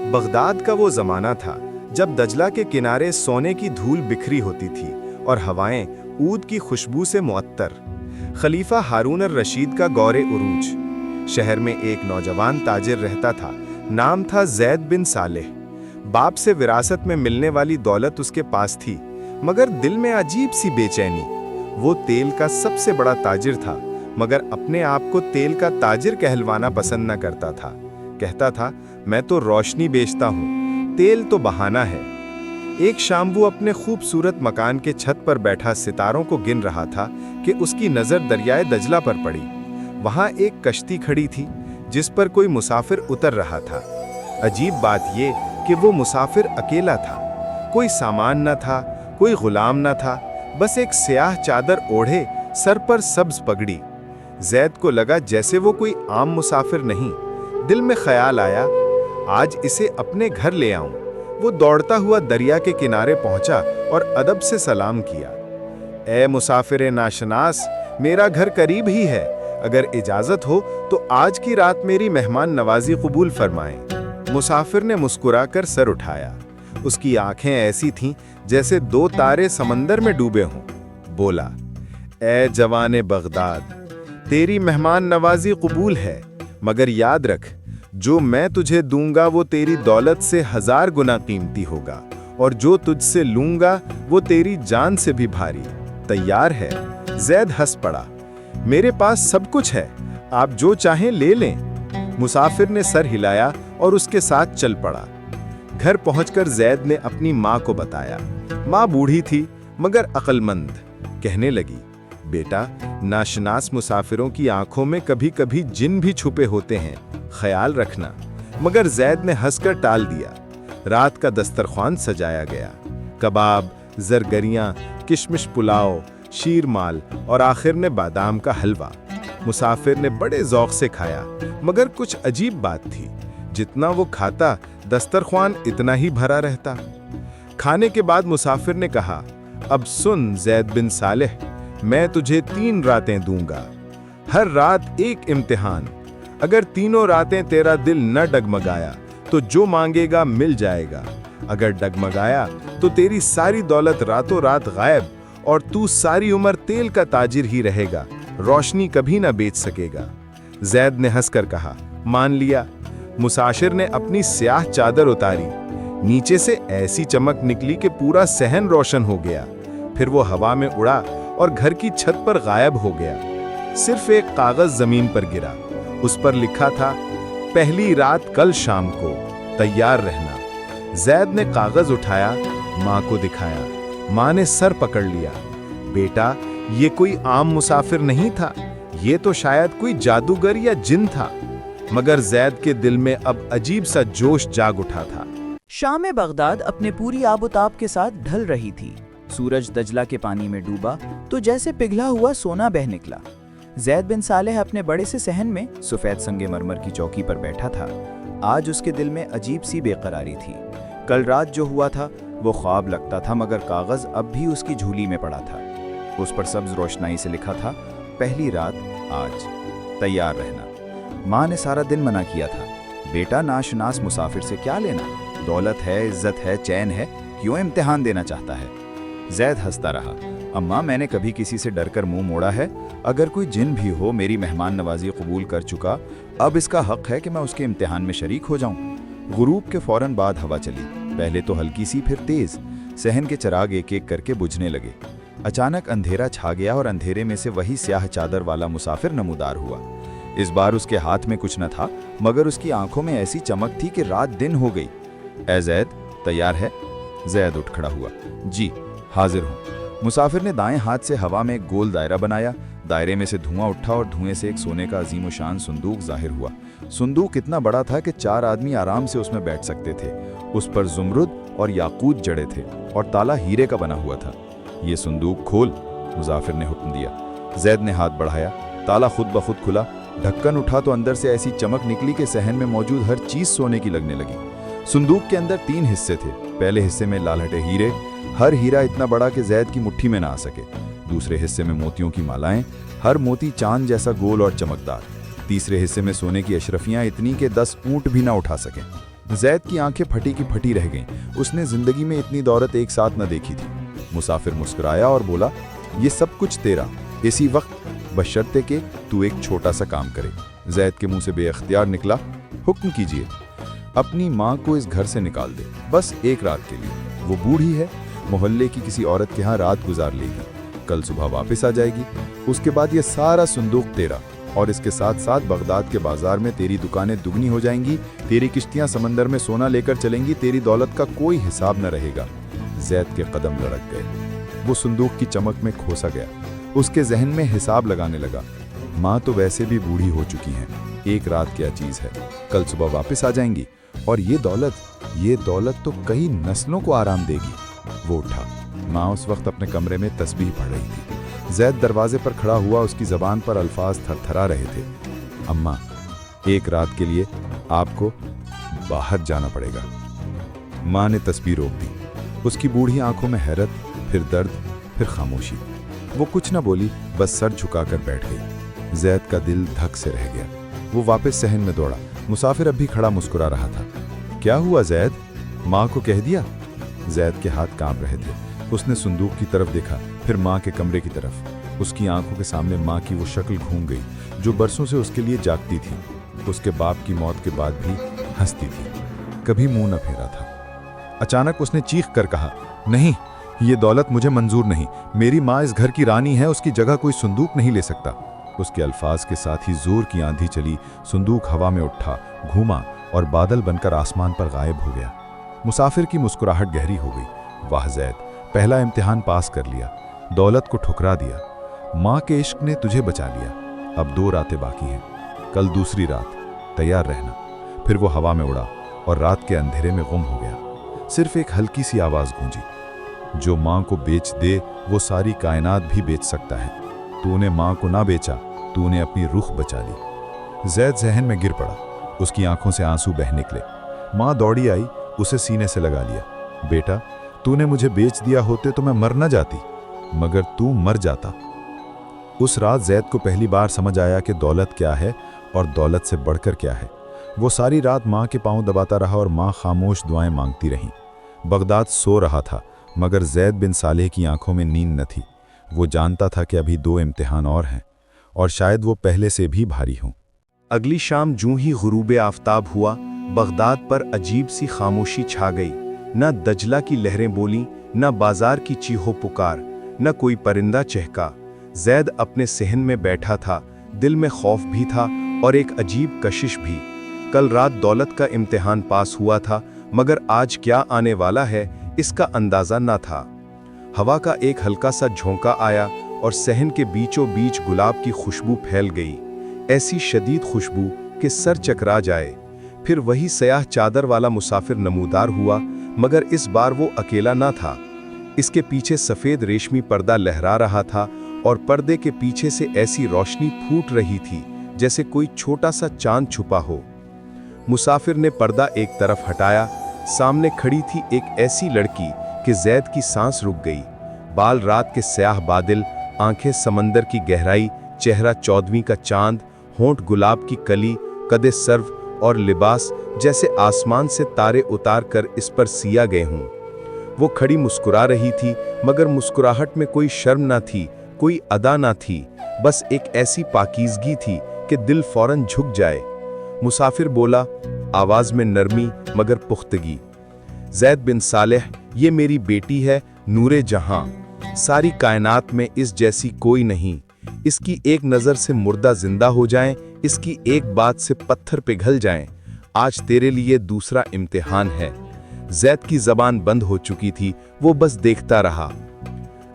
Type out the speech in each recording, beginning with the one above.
Baghdad का वो ज़माना था जब दजला के किनारे सोने की धूल बिखरी होती थी और हवाएं ऊद की खुशबू से मुअत्तर। खलीफा हारून अर रशीद का गौरे उरूज। शहर में एक नौजवान ताजिर रहता था, नाम था जैद बिन सालेह। बाप से विरासत में मिलने वाली दौलत उसके पास थी, मगर दिल में अजीब सी बेचैनी। वो तेल का सबसे बड़ा ताजिर था, मगर अपने आप को तेल का ताजिर कहलवाना पसंद न करता था। कहता था, मैं तो रोशनी बेचता हूँ, तेल तो बहाना है। एक शाम वो अपने खूबसूरत मकान के छत पर बैठा सितारों को गिन रहा था कि उसकी नज़र दरियाए दजला पर पड़ी। वहाँ एक कश्ती खड़ी थी जिस पर कोई मुसाफिर उतर रहा था। अजीब बात ये कि वो मुसाफिर अकेला था। कोई सामान न था, कोई गुलाम न था, बस एक स्याह चादर ओढ़े, सर पर सब्ज पगड़ी। जैद को लगा जैसे वो कोई आम मुसाफिर नहीं। दिल में ख्याल आया, आज इसे अपने घर ले आऊं। वो दौड़ता हुआ दरिया के किनारे पहुंचा और अदब से सलाम किया। ए मुसाफिर नाशनास, मेरा घर करीब ही है, अगर इजाजत हो तो आज की रात मेरी मेहमान नवाजी कबूल फरमाएं। मुसाफिर ने मुस्कुराकर सर उठाया। उसकी आंखें ऐसी थीं जैसे दो तारे समंदर में डूबे हों। बोला, ए जवाने बगदाद, तेरी मेहमान नवाजी कबूल है, मगर याद रख, जो मैं तुझे दूंगा वो तेरी दौलत से 1000 गुना कीमती होगा, और जो तुझसे लूंगा वो तेरी जान से भी भारी। तैयार है? जैद हंस पड़ा। मेरे पास सब कुछ है, आप जो चाहें ले लें। मुसाफिर ने सर हिलाया और उसके साथ चल पड़ा। घर पहुंचकर जैद ने अपनी माँ को बताया। माँ बूढ़ी थी मगर अक्लमंद। कहने लगी, बेटा, नाशनास मुसाफिरों की आंखों में कभी कभी जिन भी छुपे होते हैं, ख्याल रखना। मगर जैद ने हंसकर टाल दिया। रात का दस्तरख्वान सजाया गया। कबाब, जरगरियां, किशमिश पुलाव, शीरमाल और आखिर में बादाम का हलवा। मुसाफिर ने बड़े जौक से खाया, मगर कुछ अजीब बात थी। जितना वो खाता, दस्तरख्वान इतना ही भरा रहता। खाने के बाद मुसाफिर ने कहा, अब सुन जैद बिन सालेह, मैं तुझे 3 रातें दूंगा। हर रात एक इम्तिहान। अगर तीनों रातें तेरा दिल न डगमगाया तो जो मांगेगा मिल जाएगा। अगर डगमगाया तो तेरी सारी दौलत रातों रात गायब, और तू सारी उम्र तेल का ताजिर ही रहेगा, रोशनी कभी न बेच सकेगा। जैद ने हंसकर कहा, मान लिया। मुसाफिर ने अपनी स्याह चादर उतारी। नीचे से ऐसी चमक निकली कि पूरा सहन रोशन हो गया। फिर वो हवा में उड़ा और घर की छत पर गायब हो गया। सिर्फ एक कागज जमीन पर गिरा। उस पर लिखा था, पहली रात कल शाम को, तैयार रहना। जैद ने कागज उठाया, माँ को दिखाया। माँ ने सर पकड़ लिया। बेटा, ये कोई आम मुसाफिर नहीं था, ये तो शायद कोई जादूगर या जिन था। मगर जैद के दिल में अब अजीब सा जोश जाग उठा था। शाम बगदाद अपने पूरी आबोताब के साथ ढल रही थी। सूरज दजला के पानी में डूबा तो जैसे पिघला हुआ सोना बह निकला। जैद बिन सालेह अपने बड़े से सहन में सफेद संगे मरमर की चौकी पर बैठा था। आज उसके दिल में अजीब सी बेकरारी थी। कल रात जो हुआ था वो ख्वाब लगता था, मगर कागज अब भी उसकी झोली में पड़ा था। उस पर सब्ज रोशनाई से लिखा था, पहली रात आज, तैयार रहना। माँ ने सारा दिन मना किया था, बेटा, नाशनास मुसाफिर से क्या लेना, दौलत है, इज्जत है, चैन है, क्यों इम्तिहान देना चाहता है। जैद हंसता रहा, अम्मा, मैंने कभी किसी से डरकर मुंह मोड़ा है? अगर कोई जिन भी हो मेरी मेहमान नवाजी कबूल कर चुका, अब इसका हक है कि मैं उसके इम्तिहान में शरीक हो जाऊं। गुरूब के फौरन बाद हवा चली, पहले तो हल्की सी, फिर तेज। सहन के चिराग एक एक करके बुझने लगे। अचानक अंधेरा छा गया और अंधेरे में से वही स्याह चादर वाला मुसाफिर नमूदार हुआ। इस बार उसके हाथ में कुछ न था, मगर उसकी आंखों में ऐसी चमक थी कि रात दिन हो गई। ए जैद, तैयार है? जैद उठ खड़ा हुआ। जी, हाजिर हूँ। मुसाफिर ने दाएं हाथ से हवा में एक गोल दायरा बनाया। दायरे में से धुआं उठा और धुएं से एक सोने का अजीम शान संदूक जाहिर हुआ। संदूक इतना बड़ा था कि 4 आदमी आराम से उसमें बैठ सकते थे। उस पर जुमरुद और याकूत जड़े थे और ताला हीरे का बना हुआ था। ये संदूक खोल, मुसाफिर ने हुक्म दिया। जैद ने हाथ बढ़ाया, ताला खुद ब खुद खुला। ढक्कन उठा तो अंदर से ऐसी चमक निकली कि सहन में मौजूद हर चीज सोने की लगने लगी। संदूक के अंदर 3 हिस्से थे। पहले हिस्से में लालहटे हीरे, हर हीरा इतना बड़ा कि जैद की मुट्ठी में ना आ सके। दूसरे हिस्से में मोतियों की मालाएं, हर मोती चांद जैसा गोल और चमकदार। तीसरे हिस्से में सोने की अशरफियां इतनी कि 10 ऊंट भी ना उठा सकें। زید کی آنکھیں پھٹی کی پھٹی رہ گئیں، اس نے زندگی میں اتنی دولت ایک ساتھ نہ دیکھی تھی۔ مسافر مسکرایا اور بولا، یہ سب کچھ تیرا، اسی وقت بشرطے کہ تو ایک چھوٹا سا کام کرے۔ زید کے منہ سے بے اختیار نکلا، حکم کیجیے۔ اپنی ماں کو اس گھر سے نکال دے، بس ایک رات کے لیے۔ وہ بوڑھی ہے، محلے کی کسی عورت کے ہاں رات گزار لے گی، کل صبح واپس آ جائے گی۔ اس کے بعد یہ سارا صندوق تیرا، اور اس کے ساتھ ساتھ بغداد کے بازار میں تیری دکانیں دگنی ہو جائیں گی، تیری کشتیاں سمندر میں سونا لے کر چلیں گی، تیری دولت کا کوئی حساب نہ رہے گا۔ زید کے قدم لڑک گئے، وہ صندوق کی چمک میں کھوسا گیا۔ اس کے ذہن میں حساب لگانے لگا، ماں تو ویسے بھی بوڑھی ہو چکی ہیں، ایک رات کیا چیز ہے، کل صبح واپس آ جائیں گی، اور یہ دولت تو کئی نسلوں کو آرام دے گی۔ وہ اٹھا، ماں اس وقت اپنے کمرے میں تسبیح پڑھ رہی تھی۔ زید دروازے پر کھڑا ہوا، اس کی زبان پر الفاظ تھر تھرا رہے تھے۔ اماں، ایک رات کے لیے آپ کو باہر جانا پڑے گا۔ ماں نے تسبیح روک دی، اس کی بوڑھی آنکھوں میں حیرت، پھر درد، پھر خاموشی۔ وہ کچھ نہ بولی، بس سر جھکا کر بیٹھ گئی۔ زید کا دل دھک سے رہ گیا، وہ واپس صحن میں دوڑا۔ مسافر اب بھی کھڑا مسکرا رہا تھا۔ کیا ہوا زید؟ ماں کو کہہ دیا؟ زید کے ہاتھ کانپ رہے تھے۔ اس نے صندوق کی طرف دیکھا، پھر ماں کے کمرے کی طرف۔ اس کی آنکھوں کے سامنے ماں کی وہ شکل گھوم گئی جو برسوں سے اس کے لیے جاگتی تھی، اس کے باپ کی موت کے بعد بھی ہنستی تھی، کبھی منہ نہ پھیرا تھا۔ اچانک اس نے چیخ کر کہا، نہیں، یہ دولت مجھے منظور نہیں، میری ماں اس گھر کی رانی ہے، اس کی جگہ کوئی صندوق نہیں لے سکتا۔ اس کے الفاظ کے ساتھ ہی زور کی آندھی چلی، صندوق ہوا میں اٹھا، گھوما اور بادل بن کر آسمان پر غائب ہو گیا۔ مسافر کی مسکراہٹ گہری ہو گئی۔ واہ زید، پہلا امتحان پاس کر لیا، دولت کو ٹھکرا دیا، ماں کے عشق نے تجھے بچا لیا۔ اب 2 راتیں باقی ہیں، کل دوسری رات، تیار رہنا۔ پھر وہ ہوا میں اڑا اور رات کے اندھیرے میں گم ہو گیا۔ صرف ایک ہلکی سی آواز گونجی، جو ماں کو بیچ دے وہ ساری کائنات بھی بیچ سکتا ہے۔ تو نے ماں کو نہ بیچا، تو نے اپنی روح بچا لی۔ زید ذہن میں گر پڑا، اس کی آنکھوں سے آنسو بہہ نکلے۔ ماں دوڑی آئی، اسے سینے سے لگا لیا۔ بیٹا، تو نے مجھے بیچ دیا ہوتے تو میں مر نہ جاتی، مگر تو مر جاتا۔ اس رات زید کو پہلی بار سمجھ آیا کہ دولت کیا ہے اور دولت سے بڑھ کر کیا ہے۔ وہ ساری رات ماں کے پاؤں دباتا رہا اور ماں خاموش دعائیں مانگتی رہیں۔ بغداد سو رہا تھا، مگر زید بن صالح کی آنکھوں میں نیند نہ تھی۔ وہ جانتا تھا کہ ابھی 2 امتحان اور ہیں، اور شاید وہ پہلے سے بھی بھاری ہوں۔ اگلی شام جوں ہی غروب آفتاب ہوا، بغداد پر عجیب سی خاموشی چھا گئی۔ نہ دجلہ کی لہریں بولیں، نہ بازار کی چیخو پکار، نہ کوئی پرندہ چہکا۔ زید اپنے صحن میں بیٹھا تھا، دل میں خوف بھی تھا اور ایک عجیب کشش بھی۔ کل رات دولت کا امتحان پاس ہوا تھا، مگر آج کیا آنے والا ہے اس کا اندازہ نہ تھا۔ ہوا کا ایک ہلکا سا جھونکا آیا اور صحن کے بیچوں بیچ گلاب کی خوشبو پھیل گئی، ایسی شدید خوشبو کہ سر چکرا جائے۔ پھر وہی سیاہ چادر والا مسافر نمودار ہوا، مگر اس بار وہ اکیلا نہ تھا۔ اس کے پیچھے سفید ریشمی پردہ لہرا رہا تھا، اور پردے کے پیچھے سے ایسی روشنی پھوٹ رہی تھی جیسے کوئی چھوٹا سا چاند چھپا ہو۔ مسافر نے پردہ ایک طرف ہٹایا، سامنے کھڑی تھی ایک ایسی لڑکی کہ زید کی سانس رک گئی۔ بال رات کے سیاہ بادل، آنکھیں سمندر کی گہرائی، چہرہ 14ویں کا چاند، ہونٹ گلاب کی کلی، قد سرو اور لباس جیسے آسمان سے تارے اتار کر اس پر سیا گئے ہوں۔ وہ کھڑی مسکرا رہی تھی، مگر مسکراہٹ میں کوئی شرم نہ تھی، کوئی ادا نہ تھی، بس ایک ایسی پاکیزگی تھی کہ دل فوراً جھک جائے۔ مسافر بولا، آواز میں نرمی مگر پختگی، زید بن صالح، یہ میری بیٹی ہے، نور جہاں، ساری کائنات میں اس جیسی کوئی نہیں۔ اس کی ایک نظر سے مردہ زندہ ہو جائیں، اس کی ایک بات سے پتھر پگھل جائیں۔ آج تیرے لیے دوسرا امتحان ہے۔ زید کی زبان بند ہو چکی تھی، وہ بس دیکھتا رہا۔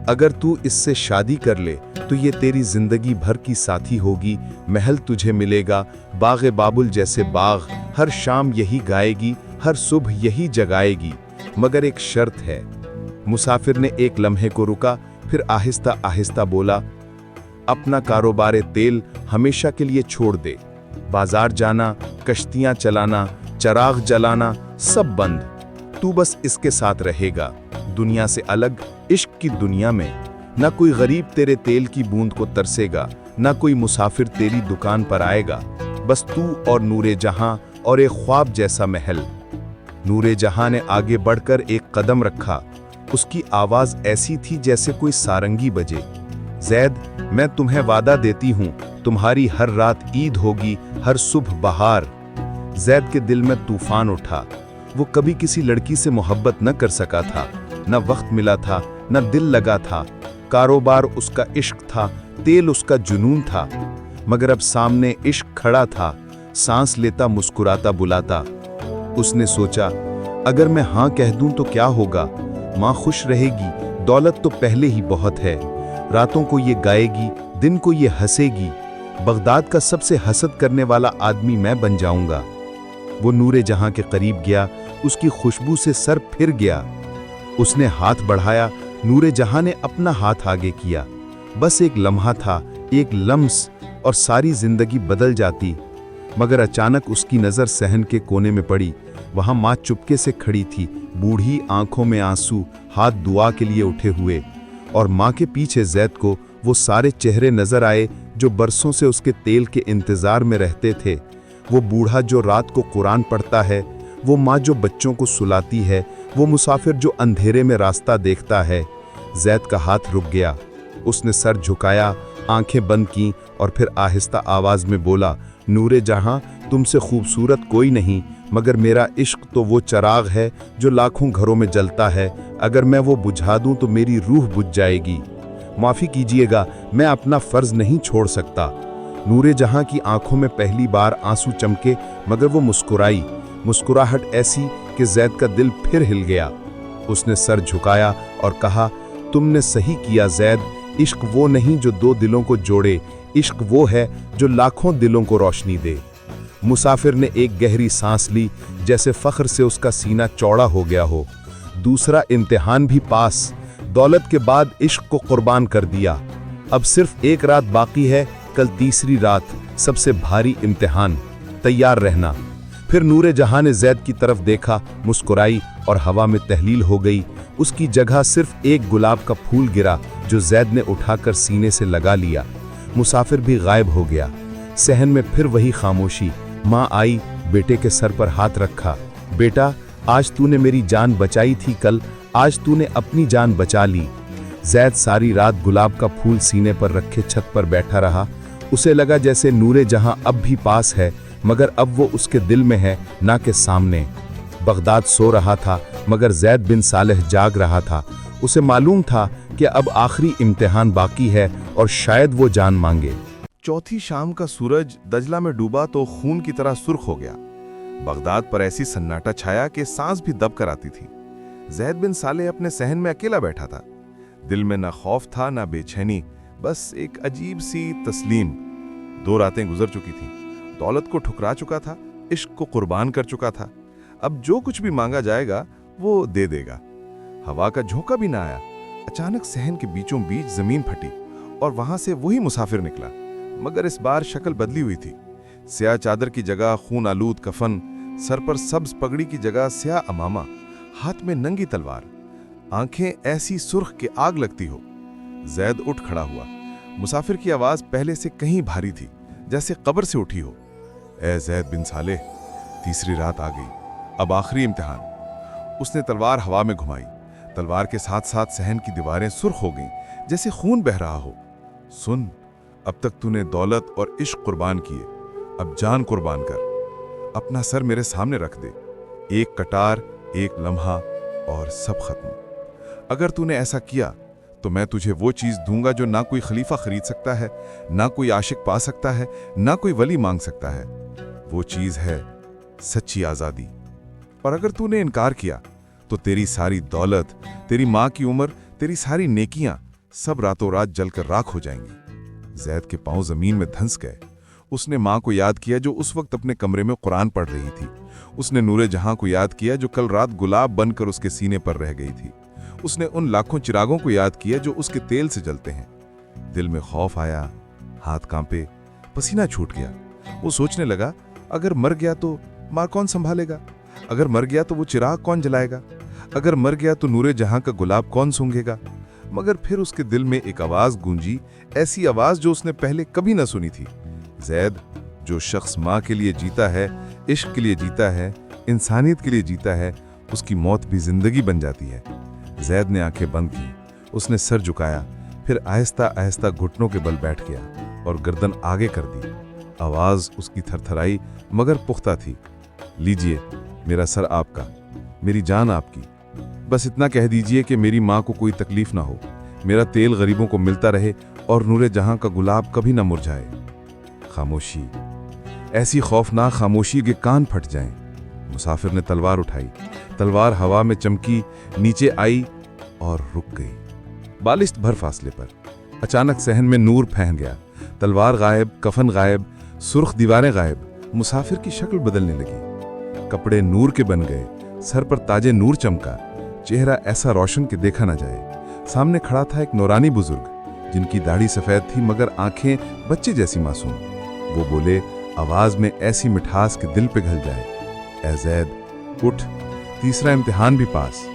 اگر تو اس سے شادی کر لے تو یہ تیری زندگی بھر کی ساتھی ہوگی، محل تجھے ملے گا، باغ بابل جیسے باغ، ہر شام یہی گائے گی، ہر صبح یہی جگائے گی، مگر ایک شرط ہے۔ مسافر نے ایک لمحے کو رکا، پھر آہستہ آہستہ بولا، اپنا کاروبار تیل ہمیشہ کے لیے چھوڑ دے، بازار جانا، کشتیاں چلانا، چراغ جلانا، سب بند۔ تو بس اس کے ساتھ رہے گا، دنیا سے الگ، عشق کی دنیا میں۔ نہ کوئی غریب تیرے تیل کی بوند کو ترسے گا، نہ کوئی مسافر تیری دکان پر آئے گا، بس تو اور نور جہاں اور ایک خواب جیسا محل۔ नूरे जहां ने आगे बढ़कर एक कदम रखा। उसकी आवाज ऐसी थी जैसे कोई सारंगी बजे। जैद, मैं तुम्हें वादा देती हूं, तुम्हारी हर रात ईद होगी, हर सुबह बहार। जैद के दिल में तूफान उठा। वो कभी किसी लड़की से मोहब्बत न कर सका था, न वक्त मिला था, न दिल लगा था। कारोबार उसका इश्क था, तेल उसका जुनून था। मगर अब सामने इश्क खड़ा था, सांस लेता मुस्कुराता बुलाता। उसने सोचा, अगर मैं हाँ कह दूं तो क्या होगा? माँ खुश रहेगी, दौलत तो पहले ही बहुत है। रातों को ये गाएगी, दिन को ये हंसेगी। बगदाद का सबसे हसद करने वाला आदमी मैं बन जाऊंगा। वो नूरे जहां के करीब गया, उसकी खुशबू से सर फिर गया। उसने हाथ बढ़ाया, नूरे जहां ने अपना हाथ आगे किया। बस एक लम्हा था, एक लम्स, और सारी जिंदगी बदल जाती। मगर अचानक उसकी नज़र सहन के कोने में पड़ी। वहां माँ चुपके से खड़ी थी, बूढ़ी, आंखों में आंसू, हाथ दुआ के लिए उठे हुए। और माँ के पीछे जैद को वो सारे चेहरे नजर आए जो बरसों से उसके तेल के इंतजार में रहते थे। वो बूढ़ा जो रात को कुरान पढ़ता है, वो माँ जो बच्चों को सुलाती है, वो मुसाफिर जो अंधेरे में रास्ता देखता है। जैद का हाथ रुक गया। उसने सर झुकाया, आंखें बंद की और फिर आहिस्ता आवाज में बोला, नूरे जहां, तुमसे खूबसूरत कोई नहीं, मगर मेरा इश्क तो वो चराग है जो लाखों घरों में जलता है। अगर मैं वो बुझा दूं तो मेरी रूह बुझ जाएगी। माफ़ी कीजिएगा, मैं अपना फ़र्ज नहीं छोड़ सकता। नूरे जहां की आंखों में पहली बार आंसू चमके, मगर वो मुस्कुराई। मुस्कुराहट ऐसी कि जैद का दिल फिर हिल गया। उसने सर झुकाया और कहा, तुमने सही किया जैद। इश्क वो नहीं जो दो दिलों को जोड़े, इश्क वो है जो लाखों दिलों को रोशनी दे। मुसाफिर ने एक गहरी सांस ली, जैसे फख्र से उसका सीना चौड़ा हो गया हो। दूसरा इम्तिहान भी पास। दौलत के बाद इश्क को कुर्बान कर दिया। अब सिर्फ एक रात बाकी है, कल तीसरी रात, सबसे भारी इम्तिहान। तैयार रहना। फिर नूरे जहां ने जैद की तरफ देखा, मुस्कुराई और हवा में तहलील हो गई। उसकी जगह सिर्फ एक गुलाब का फूल गिरा जो जैद ने उठाकर सीने से लगा लिया। मुसाफिर भी गायब हो गया। सहन में फिर वही खामोशी। माँ आई, बेटे के सर पर हाथ रखा। बेटा, आज तूने मेरी जान बचाई थी कल, आज तूने अपनी जान बचा ली। जैद सारी रात गुलाब का फूल सीने पर रखे छत पर बैठा रहा। उसे लगा जैसे नूरे जहां अब भी पास है, मगर अब वो उसके दिल में है, ना कि सामने। बगदाद सो रहा था, मगर जैद बिन सालेह जाग रहा था। उसे मालूम था कि अब आखिरी इम्तिहान बाकी है और शायद वो जान मांगे। चौथी शाम का सूरज दजला में डूबा तो खून की तरह सुर्ख हो गया। बगदाद पर ऐसी सन्नाटा छाया कि सांस भी दब कर आती थी। जैद बिन सालेह अपने सहन में अकेला बैठा था। दिल में ना खौफ था, ना बेचैनी, बस एक अजीब सी तस्लीम। 2 रातें गुजर चुकी थीं। दौलत को ठुकरा चुका था, इश्क को कुर्बान कर चुका था। अब जो कुछ भी मांगा जाएगा वो दे देगा। हवा का झोंका भी ना आया। अचानक सहन के बीचों बीच जमीन फटी और वहां से वही मुसाफिर निकला, मगर इस बार शक्ल बदली हुई थी। स्याह चादर की जगह खून आलूद कफन, सर पर सब्ज पगड़ी की जगह स्याह अमामा, हाथ में नंगी तलवार, आंखें ऐसी सुर्ख के आग लगती हो। जैद उठ खड़ा हुआ। मुसाफिर की आवाज पहले से कहीं भारी थी, जैसे कब्र से उठी हो। ए जैद बिन सालेह, तीसरी रात आ गई, अब आखिरी इम्तिहान। उसने तलवार हवा में घुमाई। तलवार के साथ साथ सहन की दीवारें सुर्ख हो गईं, जैसे खून बह रहा हो। सुन, अब तक तूने दौलत और इश्क कुर्बान किए, अब जान कुर्बान कर। अपना सर मेरे सामने रख दे। एक कटार, एक लम्हा और सब खत्म। अगर तूने ऐसा किया तो मैं तुझे वो चीज दूंगा जो ना कोई खलीफा खरीद सकता है, ना कोई आशिक पा सकता है, ना कोई वली मांग सकता है। वो चीज है सच्ची आजादी। और अगर तूने इनकार किया तो तेरी सारी दौलत, तेरी माँ की उम्र, तेरी सारी नेकियां सब रातों रात जलकर राख हो जाएंगी। जैद के पांव जमीन में धंस गए। उसने माँ को याद किया जो उस वक्त अपने कमरे में कुरान पढ़ रही थी। उसने नूरे जहां को याद किया जो कल रात गुलाब बनकर उसके सीने पर रह गई थी। उसने उन लाखों चिरागों को याद किया जो उसके तेल से जलते हैं। दिल में खौफ आया, हाथ कांपे, पसीना छूट गया। वो सोचने लगा, अगर मर गया तो माँ कौन संभालेगा? अगर मर गया तो वो चिराग कौन जलाएगा? अगर मर गया तो नूरे जहां का गुलाब कौन सूंघेगा? मगर फिर उसके दिल में एक आवाज गूंजी, ऐसी आवाज जो उसने पहले कभी न सुनी थी। जैद, जो शख्स माँ के लिए जीता है, इश्क के लिए जीता है, इंसानियत के लिए जीता है उसकी मौत भी जिंदगी बन जाती है। जैद ने आंखें बंद की, उसने सर झुकाया, फिर आहिस्ता आहिस्ता घुटनों के बल बैठ गया और गर्दन आगे कर दी। आवाज उसकी थरथराई मगर पुख्ता थी। लीजिए, मेरा सर आपका, मेरी जान आपकी। बस इतना कह दीजिए कि मेरी माँ को कोई तकलीफ ना हो, मेरा तेल गरीबों को मिलता रहे और नूरे जहां का गुलाब कभी ना मुरझाए। खामोशी, ऐसी खौफनाक खामोशी के कान फट जाएं। मुसाफिर ने तलवार उठाई, तलवार हवा में चमकी, नीचे आई और रुक गई। बालिश्त भर फासले पर अचानक सहन में नूर फहन गया। तलवार गायब, कफन गायब, सुर्ख दीवारें गायब। मुसाफिर की शक्ल बदलने लगी, कपड़े नूर के बन गए, सर पर ताजे नूर चमका, चेहरा ऐसा रोशन कि देखा ना जाए। सामने खड़ा था एक नौरानी बुजुर्ग, जिनकी दाढ़ी सफेद थी मगर आंखें बच्चे जैसी मासूम। वो बोले, आवाज में ऐसी मिठास कि दिल पिघल जाए, ऐ ज़ैद, उठ, तीसरा इम्तिहान भी पास।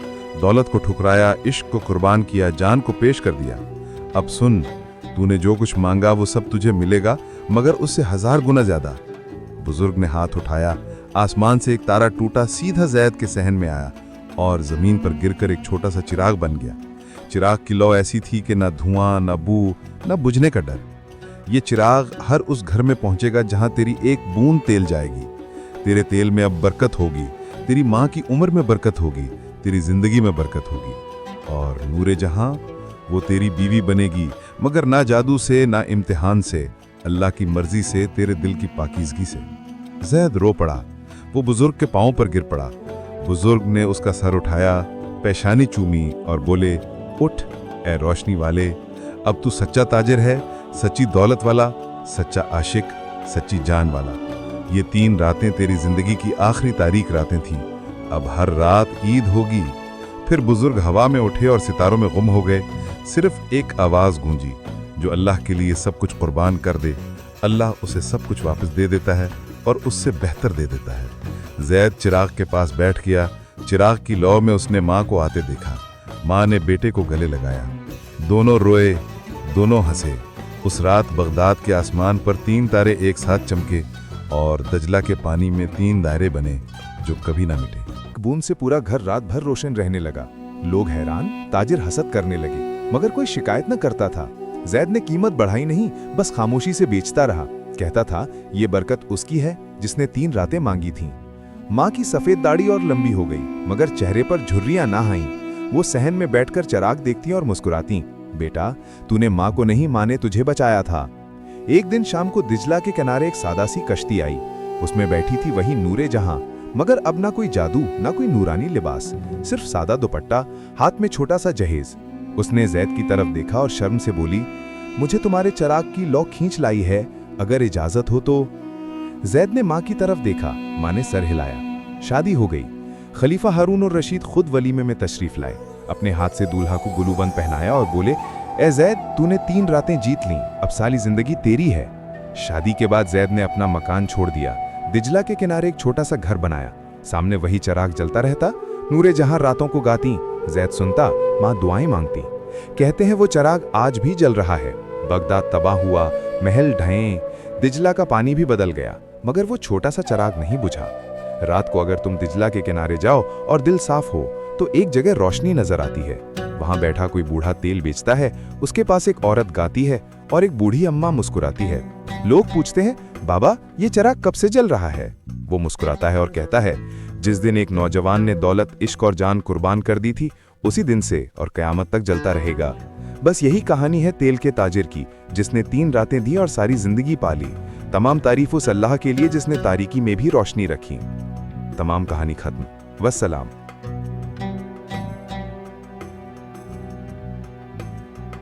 दौलत को ठुकराया, इश्क को कुर्बान किया, जान को पेश कर दिया। अब सुन, तूने जो कुछ मांगा वो सब तुझे मिलेगा, मगर उससे 1000 गुना ज्यादा। बुजुर्ग ने हाथ उठाया, आसमान से एक तारा टूटा, सीधा ज़ैद के सहन में आया और जमीन पर गिरकर एक छोटा सा चिराग बन गया। चिराग की लौ ऐसी थी कि न धुआं, न बू, न बुझने का डर। ये चिराग हर उस घर में पहुंचेगा जहां तेरी एक बूंद तेल जाएगी। तेरे तेल में अब बरकत होगी, तेरी माँ की उम्र में बरकत होगी, तेरी जिंदगी में बरकत होगी। और नूरे जहां, वो तेरी बीवी बनेगी, मगर ना जादू से, ना इम्तिहान से, अल्लाह की मर्जी से, तेरे दिल की पाकीज़गी से। ज़ैद रो पड़ा, वो बुजुर्ग के पांव पर गिर पड़ा। बुजुर्ग ने उसका सर उठाया, पेशानी चूमी और बोले, उठ ए रोशनी वाले, अब तू सच्चा ताजिर है, सच्ची दौलत वाला, सच्चा आशिक, सच्ची जान वाला। ये 3 रातें तेरी जिंदगी की आखिरी तारीख रातें थीं, अब हर रात ईद होगी। फिर बुजुर्ग हवा में उठे और सितारों में गुम हो गए। सिर्फ एक आवाज गूंजी, जो अल्लाह के लिए सब कुछ कुर्बान कर दे, अल्लाह उसे सब कुछ वापस दे देता है और उससे बेहतर दे देता है। ज़ैद चिराग के पास बैठ गया। चिराग की लौ में उसने माँ को आते देखा। माँ ने बेटे को गले लगाया। दोनों रोए, दोनों हंसे। उस रात बगदाद के आसमान पर 3 तारे एक साथ चमके और दजला के पानी में 3 दायरे बने जो कभी ना मिटे। बूंद से पूरा घर रात भर रोशन रहने लगा। लोग हैरान, ताजिर हसद करने लगे, मगर कोई शिकायत न करता था। ज़ैद ने कीमत बढ़ाई नहीं, बस खामोशी से बेचता रहा। कहता था, ये बरकत उसकी है जिसने 3 रातें मांगी थीं। माँ की सफेद दाढ़ी और लंबी हो गई, मगर चेहरे पर झुर्रियां ना आईं। वो सहन में बैठकर चिराग देखती और मुस्कुराती। बेटा, तूने माँ को नहीं, माँ ने तुझे बचाया था। एक दिन शाम को दिजला के किनारे एक सादा सी कश्ती आई। उसमें बैठी थी वही नूरे जहां, मगर अब ना कोई जादू, ना कोई नूरानी लिबास, सिर्फ सादा दुपट्टा, हाथ में छोटा सा जहेज। उसने ज़ैद की तरफ देखा और शर्म से बोली, मुझे तुम्हारे चिराग की लौ खींच लाई है, अगर इजाजत हो तो। ज़ैद ने माँ की तरफ देखा, माँ ने सर हिलाया। शादी हो गई। खलीफा हारून और रशीद खुद वलीमे में तशरीफ लाए। अपने हाथ से दूल्हा को गुलूबंद पहनाया और बोले, ए ज़ैद, तूने 3 रातें जीत लीं, अब सारी जिंदगी तेरी है। शादी के बाद ज़ैद ने अपना मकान छोड़ दिया। दिजला के किनारे एक छोटा सा घर बनाया। सामने वही चिराग जलता रहता। नूरे जहां रातों को गाती, ज़ैद सुनता, माँ दुआएं मांगती। कहते हैं वो चिराग आज भी जल रहा है। बगदाद तबाह हुआ, महल ढहे, दिजला का पानी भी बदल गया, मगर वो छोटा सा चिराग नहीं बुझा। रात को अगर तुम दिजला के किनारे जाओ और दिल साफ हो तो एक जगह रोशनी नजर आती है। वहां बैठा कोई बूढ़ा तेल बेचता है, उसके पास एक औरत गाती है और एक बूढ़ी अम्मा मुस्कुराती है। लोग पूछते हैं, बाबा, ये चिराग कब से जल रहा है? वो मुस्कुराता है और कहता है, जिस दिन एक नौजवान ने दौलत, इश्क और जान कुर्बान कर दी थी, उसी दिन से और कयामत तक जलता रहेगा। बस यही कहानी है तेल के ताजिर की, जिसने 3 रातें दी और सारी जिंदगी पाली। तमाम तारीफ उस अल्लाह के लिए जिसने तारीकी में भी रोशनी रखी। तमाम कहानी खत्म। वस्सलाम।